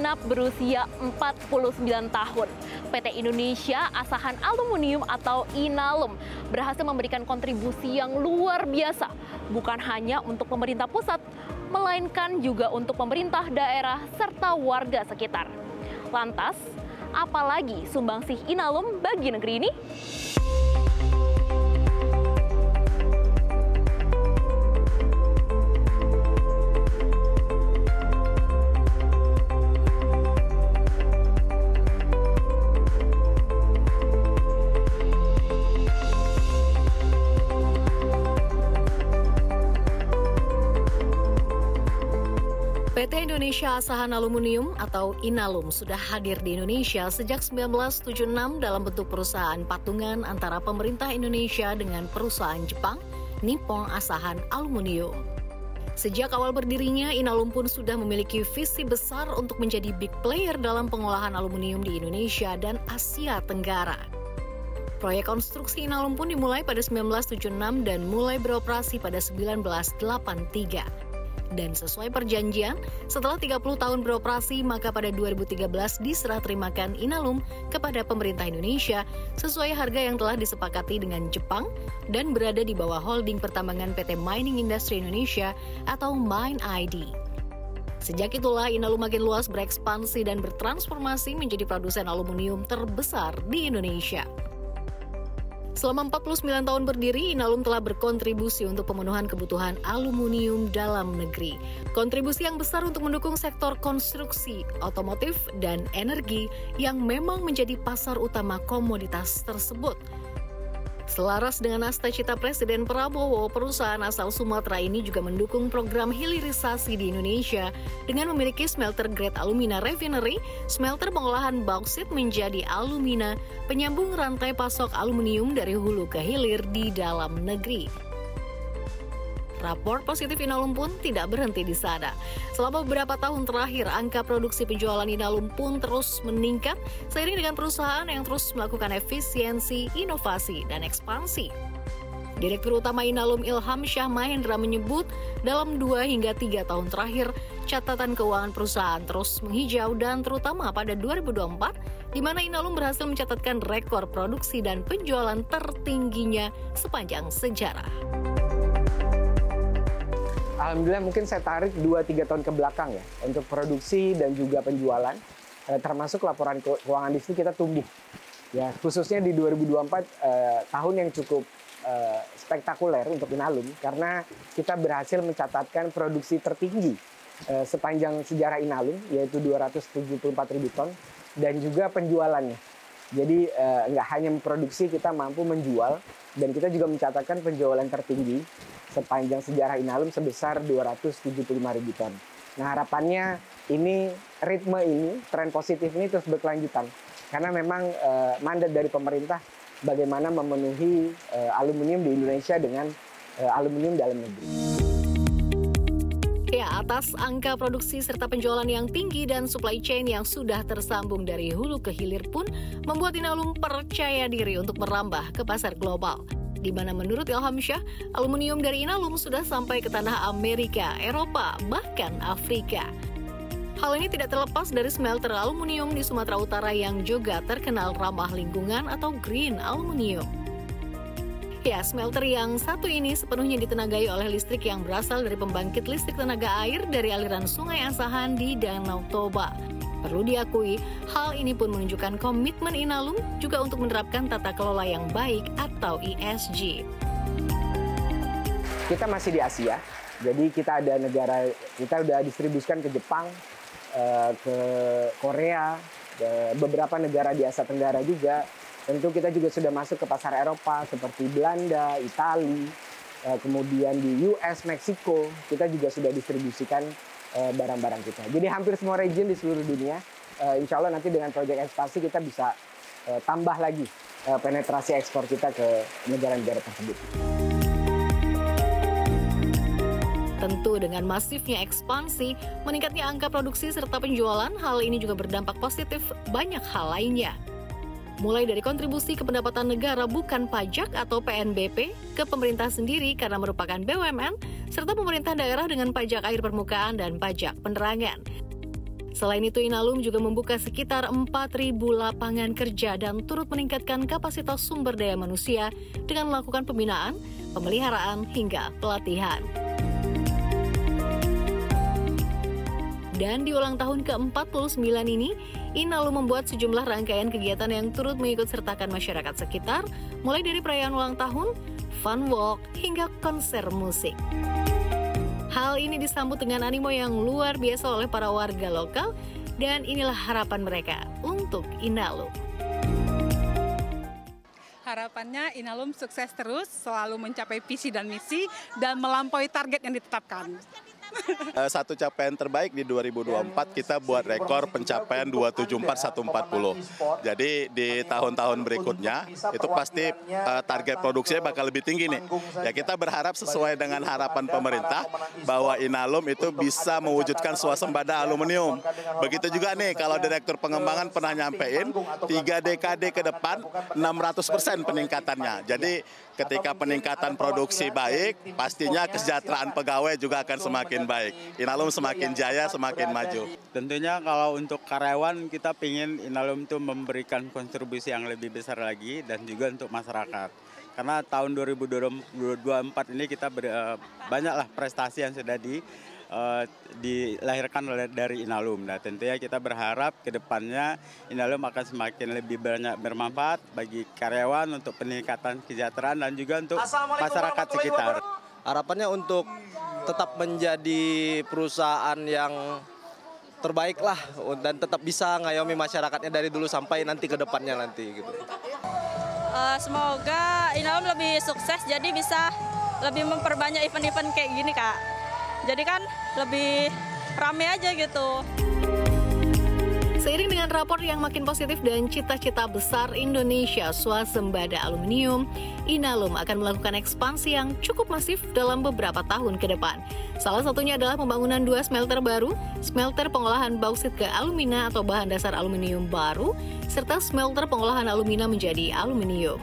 genap berusia 49 tahun. PT Indonesia Asahan Aluminium atau Inalum berhasil memberikan kontribusi yang luar biasa, bukan hanya untuk pemerintah pusat, melainkan juga untuk pemerintah daerah serta warga sekitar. Lantas, apalagi sumbangsih Inalum bagi negeri ini? PT Indonesia Asahan Aluminium atau Inalum sudah hadir di Indonesia sejak 1976 dalam bentuk perusahaan patungan antara pemerintah Indonesia dengan perusahaan Jepang, Nippon Asahan Aluminium. Sejak awal berdirinya, Inalum pun sudah memiliki visi besar untuk menjadi big player dalam pengolahan aluminium di Indonesia dan Asia Tenggara. Proyek konstruksi Inalum pun dimulai pada 1976 dan mulai beroperasi pada 1983. Dan sesuai perjanjian, setelah 30 tahun beroperasi, maka pada 2013 diserah terimakan Inalum kepada pemerintah Indonesia sesuai harga yang telah disepakati dengan Jepang dan berada di bawah holding pertambangan PT Mining Industry Indonesia atau MIND. Sejak itulah Inalum makin luas berekspansi dan bertransformasi menjadi produsen aluminium terbesar di Indonesia. Selama 49 tahun berdiri, Inalum telah berkontribusi untuk pemenuhan kebutuhan aluminium dalam negeri. Kontribusi yang besar untuk mendukung sektor konstruksi, otomotif, dan energi yang memang menjadi pasar utama komoditas tersebut. Selaras dengan nasta-cita Presiden Prabowo, perusahaan asal Sumatera ini juga mendukung program hilirisasi di Indonesia dengan memiliki smelter grade alumina refinery, smelter pengolahan bauksit menjadi alumina, penyambung rantai pasok aluminium dari hulu ke hilir di dalam negeri. Rapor positif Inalum pun tidak berhenti di sana. Selama beberapa tahun terakhir, angka produksi penjualan Inalum pun terus meningkat seiring dengan perusahaan yang terus melakukan efisiensi, inovasi, dan ekspansi. Direktur Utama Inalum Ilham Syah Mahendra menyebut dalam 2 hingga 3 tahun terakhir, catatan keuangan perusahaan terus menghijau dan terutama pada 2024, di mana Inalum berhasil mencatatkan rekor produksi dan penjualan tertingginya sepanjang sejarah. Alhamdulillah mungkin saya tarik 2-3 tahun ke belakang ya untuk produksi dan juga penjualan, termasuk laporan keuangan listrik kita tumbuh. Ya, khususnya di 2024 tahun yang cukup spektakuler untuk Inalum karena kita berhasil mencatatkan produksi tertinggi sepanjang sejarah Inalum yaitu 274.000 ton dan juga penjualannya. Jadi nggak hanya memproduksi, kita mampu menjual dan kita juga mencatatkan penjualan tertinggi sepanjang sejarah Inalum sebesar 275.000 ton. Nah harapannya ini ritme ini, tren positif ini terus berkelanjutan. Karena memang mandat dari pemerintah bagaimana memenuhi aluminium di Indonesia dengan aluminium dalam negeri. Ya, atas angka produksi serta penjualan yang tinggi dan supply chain yang sudah tersambung dari hulu ke hilir pun membuat Inalum percaya diri untuk merambah ke pasar global. Di mana menurut Ilham Syah, aluminium dari Inalum sudah sampai ke tanah Amerika, Eropa, bahkan Afrika. Hal ini tidak terlepas dari smelter aluminium di Sumatera Utara yang juga terkenal ramah lingkungan atau green aluminium. Ya, smelter yang satu ini sepenuhnya ditenagai oleh listrik yang berasal dari pembangkit listrik tenaga air dari aliran Sungai Asahan di Danau Toba. Perlu diakui, hal ini pun menunjukkan komitmen Inalum juga untuk menerapkan tata kelola yang baik atau ESG. Kita masih di Asia, jadi kita ada negara, kita udah distribusikan ke Jepang, ke Korea, ke beberapa negara di Asia Tenggara juga. Tentu kita juga sudah masuk ke pasar Eropa seperti Belanda, Italia, kemudian di US, Meksiko, kita juga sudah distribusikan barang-barang kita. Jadi hampir semua region di seluruh dunia, insya Allah nanti dengan proyek ekspansi kita bisa tambah lagi penetrasi ekspor kita ke negara-negara tersebut. Tentu dengan masifnya ekspansi, meningkatnya angka produksi serta penjualan, hal ini juga berdampak positif banyak hal lainnya. Mulai dari kontribusi ke pendapatan negara bukan pajak atau PNBP ke pemerintah sendiri karena merupakan BUMN, serta pemerintah daerah dengan pajak air permukaan dan pajak penerangan. Selain itu, Inalum juga membuka sekitar 4.000 lapangan kerja dan turut meningkatkan kapasitas sumber daya manusia dengan melakukan pembinaan, pemeliharaan, hingga pelatihan. Dan di ulang tahun ke-49 ini, Inalum membuat sejumlah rangkaian kegiatan yang turut mengikut sertakan masyarakat sekitar, mulai dari perayaan ulang tahun, fun walk, hingga konser musik. Hal ini disambut dengan animo yang luar biasa oleh para warga lokal, dan inilah harapan mereka untuk Inalum. Harapannya Inalum sukses terus, selalu mencapai visi dan misi, dan melampaui target yang ditetapkan. Satu capaian terbaik di 2024 kita buat rekor pencapaian 274.140. Jadi di tahun-tahun berikutnya itu pasti target produksinya bakal lebih tinggi nih. Ya kita berharap sesuai dengan harapan pemerintah bahwa Inalum itu bisa mewujudkan swasembada aluminium. Begitu juga nih kalau Direktur Pengembangan pernah nyampein 3 dekade ke depan 600% peningkatannya. Jadi ketika peningkatan produksi baik, pastinya kesejahteraan pegawai juga akan semakin baik. Inalum semakin jaya, semakin maju. Tentunya kalau untuk karyawan kita ingin Inalum itu memberikan kontribusi yang lebih besar lagi dan juga untuk masyarakat. Karena tahun 2024 ini kita banyaklah prestasi yang sudah dilahirkan dari Inalum. Nah, tentunya kita berharap ke depannya Inalum akan semakin lebih banyak bermanfaat bagi karyawan untuk peningkatan kesejahteraan dan juga untuk masyarakat sekitar. Harapannya untuk tetap menjadi perusahaan yang terbaik lah dan tetap bisa ngayomi masyarakatnya dari dulu sampai nanti ke depannya nanti gitu. Semoga Inalum lebih sukses jadi bisa lebih memperbanyak event-event kayak gini, Kak. Jadi kan lebih rame aja gitu. Seiring dengan rapor yang makin positif dan cita-cita besar Indonesia swasembada aluminium, Inalum akan melakukan ekspansi yang cukup masif dalam beberapa tahun ke depan. Salah satunya adalah pembangunan 2 smelter baru, smelter pengolahan bauksit ke alumina atau bahan dasar aluminium baru, serta smelter pengolahan alumina menjadi aluminium.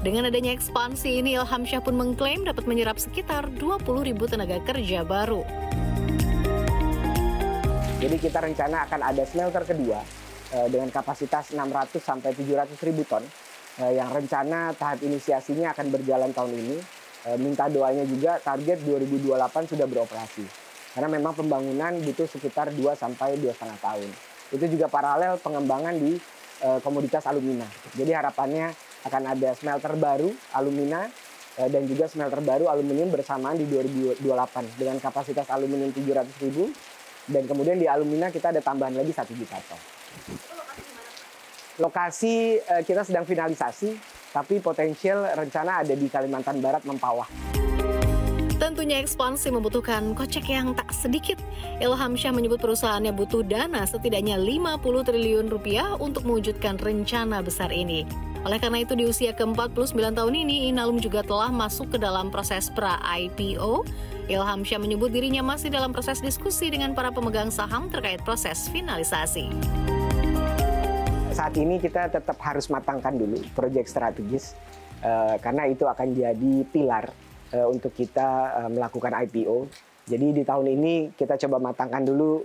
Dengan adanya ekspansi ini, Ilhamsyah pun mengklaim dapat menyerap sekitar 20.000 tenaga kerja baru. Jadi kita rencana akan ada smelter kedua dengan kapasitas 600 sampai 700 ribu ton yang rencana tahap inisiasinya akan berjalan tahun ini. Minta doanya juga target 2028 sudah beroperasi. Karena memang pembangunan butuh sekitar 2 sampai 2,5 tahun. Itu juga paralel pengembangan di komoditas alumina. Jadi harapannya akan ada smelter baru alumina dan juga smelter baru aluminium bersamaan di 2028 dengan kapasitas aluminium 700 ribu. Dan kemudian di alumina kita ada tambahan lagi 1 juta ton. Lokasi kita sedang finalisasi, tapi potensial rencana ada di Kalimantan Barat, Mempawah. Tentunya ekspansi membutuhkan kocek yang tak sedikit. Ilhamsyah menyebut perusahaannya butuh dana setidaknya 50 triliun rupiah untuk mewujudkan rencana besar ini. Oleh karena itu, di usia ke-49 tahun ini, Inalum juga telah masuk ke dalam proses pra-IPO. Ilhamsyah menyebut dirinya masih dalam proses diskusi dengan para pemegang saham terkait proses finalisasi. Saat ini kita tetap harus matangkan dulu proyek strategis, karena itu akan jadi pilar untuk kita melakukan IPO. Jadi di tahun ini kita coba matangkan dulu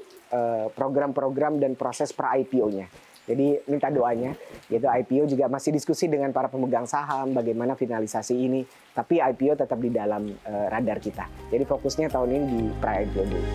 program-program dan proses pra-IPO-nya. Jadi minta doanya, yaitu IPO juga masih diskusi dengan para pemegang saham, bagaimana finalisasi ini. Tapi IPO tetap di dalam radar kita. Jadi fokusnya tahun ini di pra-IPO dulu.